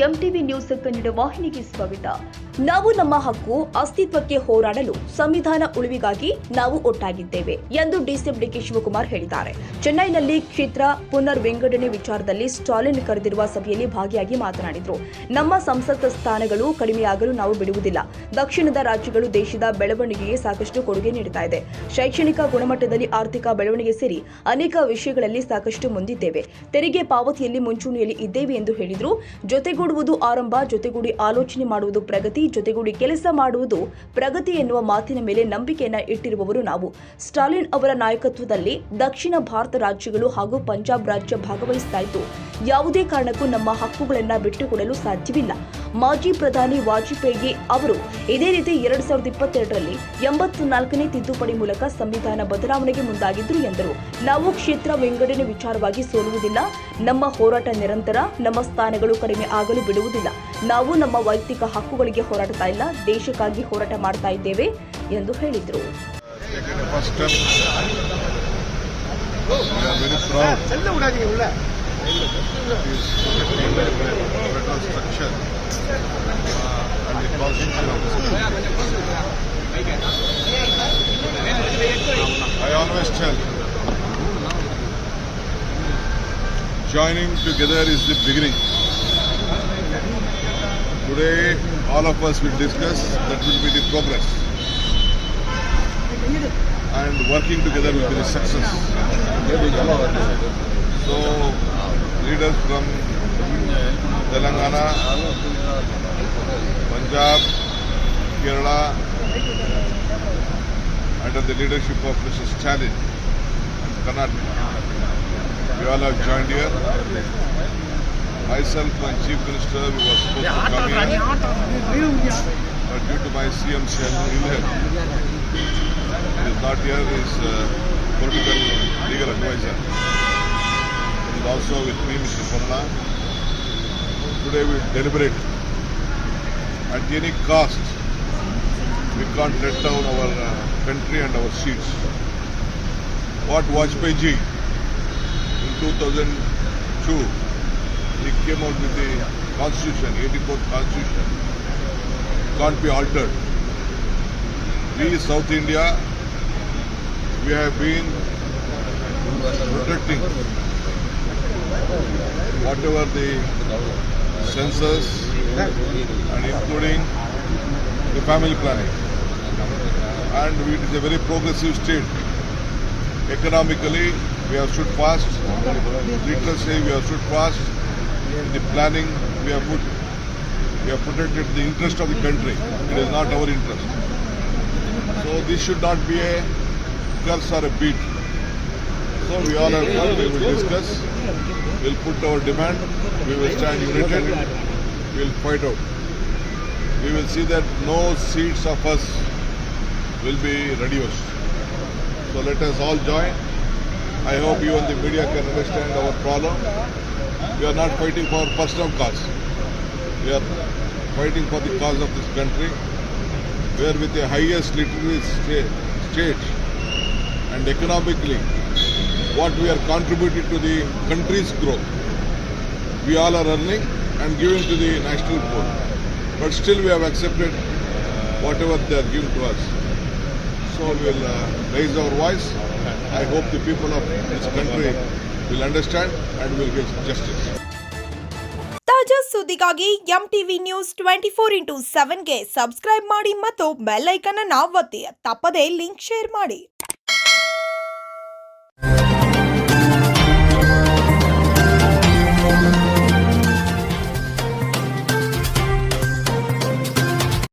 MTV news Kannada ವಾಹಿನಿಗೆ ಸ್ವಾಗತ. ನಾವು ನಮ್ಮ ಹಕ್ಕು ಅಸ್ತಿತ್ವಕ್ಕೆ ಹೋರಾಡಲು ಸಂವಿಧಾನ ಉಳಿವಿಗಾಗಿ ನಾವು ಒಟ್ಟಾಗಿದ್ದೇವೆ ಎಂದು ಡಿಸಿಎಂ ಡಿಕೆ ಶಿವಕುಮಾರ್ ಹೇಳಿದ್ದಾರೆ. ಚೆನ್ನೈನಲ್ಲಿ ಕ್ಷೇತ್ರ ಪುನರ್ ವಿಂಗಡಣೆ ವಿಚಾರದಲ್ಲಿ ಸ್ಟಾಲಿನ್ ಕರೆದಿರುವ ಸಭೆಯಲ್ಲಿ ಭಾಗಿಯಾಗಿ ಮಾತನಾಡಿದರು. ನಮ್ಮ ಸಂಸತ್ ಸ್ಥಾನಗಳು ಕಡಿಮೆಯಾಗಲು ನಾವು ಬಿಡುವುದಿಲ್ಲ. ದಕ್ಷಿಣದ ರಾಜ್ಯಗಳು ದೇಶದ ಬೆಳವಣಿಗೆಗೆ ಸಾಕಷ್ಟು ಕೊಡುಗೆ ನೀಡುತ್ತಾ ಇದೆ. ಶೈಕ್ಷಣಿಕ ಗುಣಮಟ್ಟದಲ್ಲಿ ಆರ್ಥಿಕ ಬೆಳವಣಿಗೆ ಸೇರಿ ಅನೇಕ ವಿಷಯಗಳಲ್ಲಿ ಸಾಕಷ್ಟು ಮುಂದಿದ್ದೇವೆ. ತೆರಿಗೆ ಪಾವತಿಯಲ್ಲಿ ಮುಂಚೂಣಿಯಲ್ಲಿ ಇದ್ದೇವೆ ಎಂದು ಹೇಳಿದರು. ಜೊತೆಗೂಡುವುದು ಆರಂಭ, ಜೊತೆಗೂಡಿ ಆಲೋಚನೆ ಮಾಡುವುದು ಪ್ರಗತಿ, ಜೊತೆಗೂಡಿ ಕೆಲಸ ಮಾಡುವುದು ಪ್ರಗತಿ ಎನ್ನುವ ಮಾತಿನ ಮೇಲೆ ನಂಬಿಕೆಯನ್ನ ಇಟ್ಟಿರುವವರು ನಾವು. ಸ್ಟಾಲಿನ್ ಅವರ ನಾಯಕತ್ವದಲ್ಲಿ ದಕ್ಷಿಣ ಭಾರತ ರಾಜ್ಯಗಳು ಹಾಗೂ ಪಂಜಾಬ್ ರಾಜ್ಯ ಭಾಗವಹಿಸ್ತಾ ಇದ್ದು ಯಾವುದೇ ಕಾರಣಕ್ಕೂ ನಮ್ಮ ಹಕ್ಕುಗಳನ್ನು ಬಿಟ್ಟುಕೊಡಲು ಸಾಧ್ಯವಿಲ್ಲ. ಮಾಜಿ ಪ್ರಧಾನಿ ವಾಜಪೇಯಿ ಅವರು ಇದೇ ರೀತಿ 2022ರಲ್ಲಿ 84ನೇ ತಿದ್ದುಪಡಿ ಮೂಲಕ ಸಂವಿಧಾನ ಬದಲಾವಣೆಗೆ ಮುಂದಾಗಿದ್ದರು ಎಂದರು. ನಾವು ಕ್ಷೇತ್ರ ವಿಂಗಡಣೆ ವಿಚಾರವಾಗಿ ಸೋಲುವುದಿಲ್ಲ. ನಮ್ಮ ಹೋರಾಟ ನಿರಂತರ. ನಮ್ಮ ಸ್ಥಾನಗಳು ಕಡಿಮೆ ಆಗಲು ಬಿಡುವುದಿಲ್ಲ. ನಾವು ನಮ್ಮ ವೈಯಕ್ತಿಕ ಹಕ್ಕುಗಳಿಗೆ ಹೋರಾಡ್ತಾ ಇಲ್ಲ, ದೇಶಕ್ಕಾಗಿ ಹೋರಾಟ ಮಾಡ್ತಾ ಇದ್ದೇವೆ ಎಂದು ಹೇಳಿದರು. I always tell, joining together is the beginning. Today, all of us will discuss, that will be the progress. And working together will be the success. So, leaders from Telangana, Punjab, Kerala, under the leadership of Mr. Stalin and Karnataka, we all have joined here. Myself, my Chief Minister, we were supposed to come here, but due to my CM's ill health, he is not here. He is political legal advisor. He is also with me, Mr. Ponna. Today we deliberate. At any cost, we can't let down our country and our seats. What Vajpayee ji in 2002, he came out with the constitution, 84th constitution, can't be altered. We, South India, we have been protecting whatever the census and including the family planning. And it is a very progressive state. Economically, we have stood fast. Literacy, we have stood fast. The planning, we have protected the interest of the country. It is not our interest. So this should not be a curse or a beat. So we all have come, we will discuss, we will put our demand, we will stand united, we will fight out. We will see that no seats of us will be reduced. So let us all join. I hope you and the media can understand our problem. We are not fighting for personal cause. We are fighting for the cause of this country, where with the highest literacy state and economically, what we are contributing to the country's growth, we all are earning and giving to the national poor. But still we have accepted whatever they are giving to us. So we will raise our voice. I hope the people of this country will understand and will get justice. ತಾಜಾ ಸುದ್ದಿಗಾಗಿ MTV news 24/7ಗೆ subscribe ಮಾಡಿ ಮತ್ತು bell icon ಅನ್ನು ಒತ್ತಿ. ತಪ್ಪದೇ link share ಮಾಡಿ.